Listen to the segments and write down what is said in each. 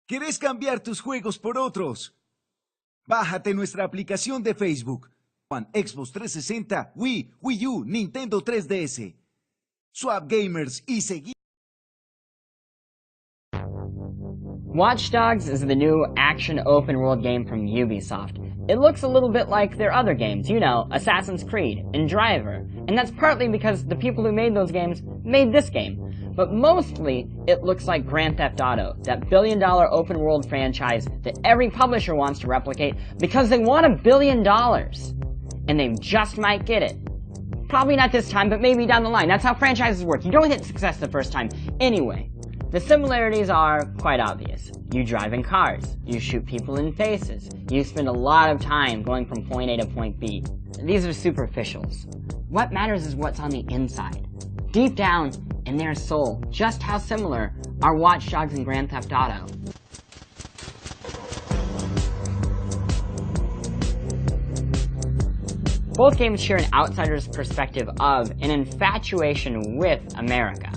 ¿Querés cambiar tus juegos por otros? Bájate nuestra aplicación de Facebook. One, Xbox 360, Wii, Wii U, Nintendo 3DS. Swapgamers y seguí. Watch Dogs is the new action open-world game from Ubisoft. It looks a little bit like their other games, you know, Assassin's Creed and Driver, and that's partly because the people who made those games made this game. But mostly, it looks like Grand Theft Auto, that billion-dollar open-world franchise that every publisher wants to replicate because they want $1 billion. And they just might get it. Probably not this time, but maybe down the line. That's how franchises work. You don't hit success the first time. Anyway, the similarities are quite obvious. You drive in cars. You shoot people in faces. You spend a lot of time going from point A to point B. These are superficials. What matters is what's on the inside. Deep down, in their soul, just how similar are Watch Dogs and Grand Theft Auto. Both games share an outsider's perspective of an infatuation with America.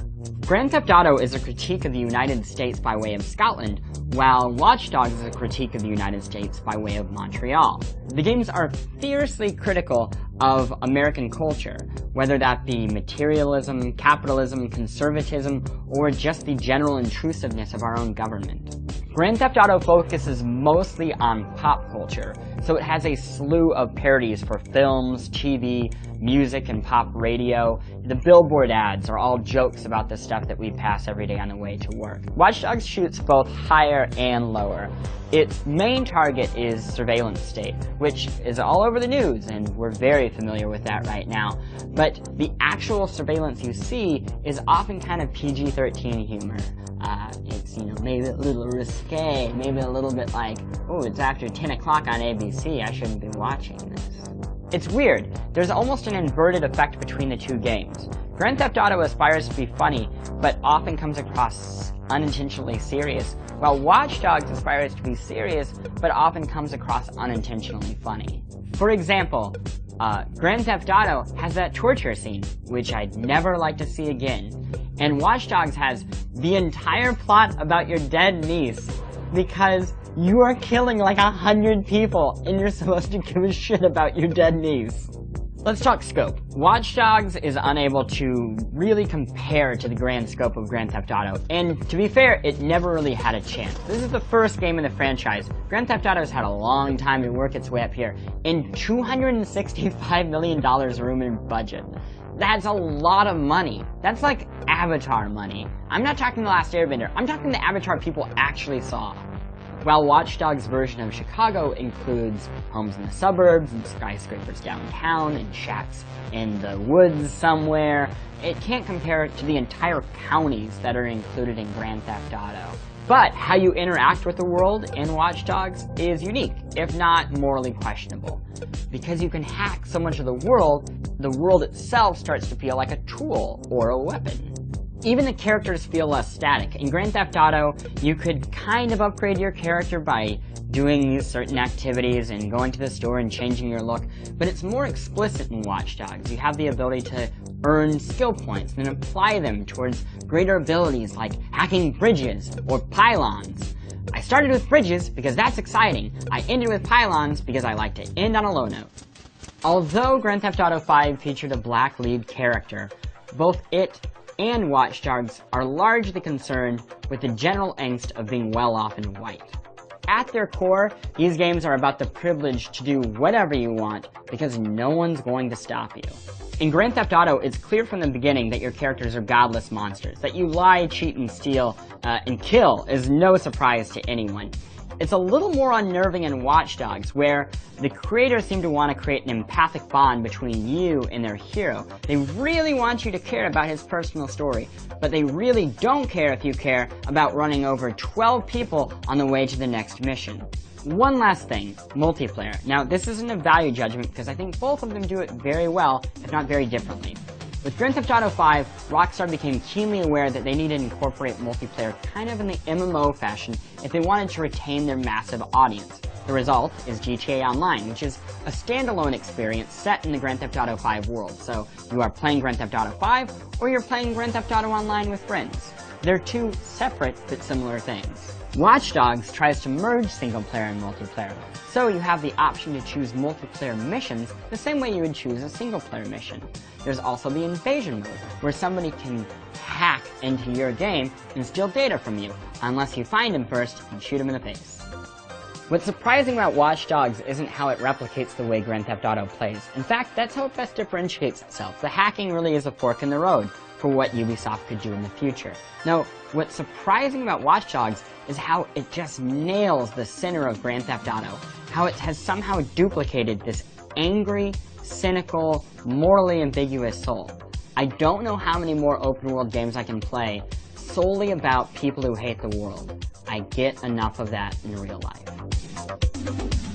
Grand Theft Auto is a critique of the United States by way of Scotland, while Watch Dogs is a critique of the United States by way of Montreal. The games are fiercely critical of American culture, whether that be materialism, capitalism, conservatism, or just the general intrusiveness of our own government. Grand Theft Auto focuses mostly on pop culture, so it has a slew of parodies for films, TV, music, and pop radio. The billboard ads are all jokes about the stuff that we pass every day on the way to work. Watch Dogs shoots both higher and lower. Its main target is surveillance state, which is all over the news, and we're very familiar with that right now. But the actual surveillance you see is often kind of PG-13 humor. It's, you know, maybe a little risque, maybe a little bit like, oh, it's after 10 o'clock on ABC, I shouldn't be watching this. It's weird. There's almost an inverted effect between the two games. Grand Theft Auto aspires to be funny, but often comes across unintentionally serious, while Watch Dogs aspires to be serious, but often comes across unintentionally funny. For example, Grand Theft Auto has that torture scene, which I'd never like to see again. And Watch Dogs has the entire plot about your dead niece, because you are killing like 100 people, and you're supposed to give a shit about your dead niece. Let's talk scope. Watch Dogs is unable to really compare to the grand scope of Grand Theft Auto, and to be fair, it never really had a chance. This is the first game in the franchise. Grand Theft Auto's had a long time to work its way up here, and $265 million room in budget. That's a lot of money. That's like Avatar money. I'm not talking The Last Airbender, I'm talking the Avatar people actually saw. While Watch Dogs' version of Chicago includes homes in the suburbs, and skyscrapers downtown, and shacks in the woods somewhere, it can't compare to the entire counties that are included in Grand Theft Auto. But how you interact with the world in Watch Dogs is unique, if not morally questionable. Because you can hack so much of the world itself starts to feel like a tool or a weapon. Even the characters feel less static. In Grand Theft Auto, you could kind of upgrade your character by doing these certain activities and going to the store and changing your look, but it's more explicit in Watch Dogs. You have the ability to earn skill points and apply them towards greater abilities like hacking bridges or pylons. I started with bridges because that's exciting. I ended with pylons because I like to end on a low note. Although Grand Theft Auto 5 featured a black lead character, both it and Watch Dogs are largely concerned with the general angst of being well off and white. At their core, these games are about the privilege to do whatever you want because no one's going to stop you. In Grand Theft Auto, it's clear from the beginning that your characters are godless monsters. That you lie, cheat, and steal, and kill is no surprise to anyone. It's a little more unnerving in Watch Dogs, where the creators seem to want to create an empathic bond between you and their hero. They really want you to care about his personal story, but they really don't care if you care about running over 12 people on the way to the next mission. One last thing, multiplayer. Now, this isn't a value judgment because I think both of them do it very well, if not very differently. With Grand Theft Auto 5, Rockstar became keenly aware that they needed to incorporate multiplayer kind of in the MMO fashion if they wanted to retain their massive audience. The result is GTA Online, which is a standalone experience set in the Grand Theft Auto 5 world. So you are playing Grand Theft Auto 5, or you're playing Grand Theft Auto Online with friends. They're two separate but similar things. Watch Dogs tries to merge single-player and multiplayer, so you have the option to choose multiplayer missions the same way you would choose a single-player mission. There's also the invasion mode, where somebody can hack into your game and steal data from you, unless you find him first and shoot him in the face. What's surprising about Watch Dogs isn't how it replicates the way Grand Theft Auto plays. In fact, that's how it best differentiates itself. The hacking really is a fork in the road for what Ubisoft could do in the future. Now, what's surprising about Watch Dogs is how it just nails the center of Grand Theft Auto. How it has somehow duplicated this angry, cynical, morally ambiguous soul. I don't know how many more open-world games I can play solely about people who hate the world. I get enough of that in real life.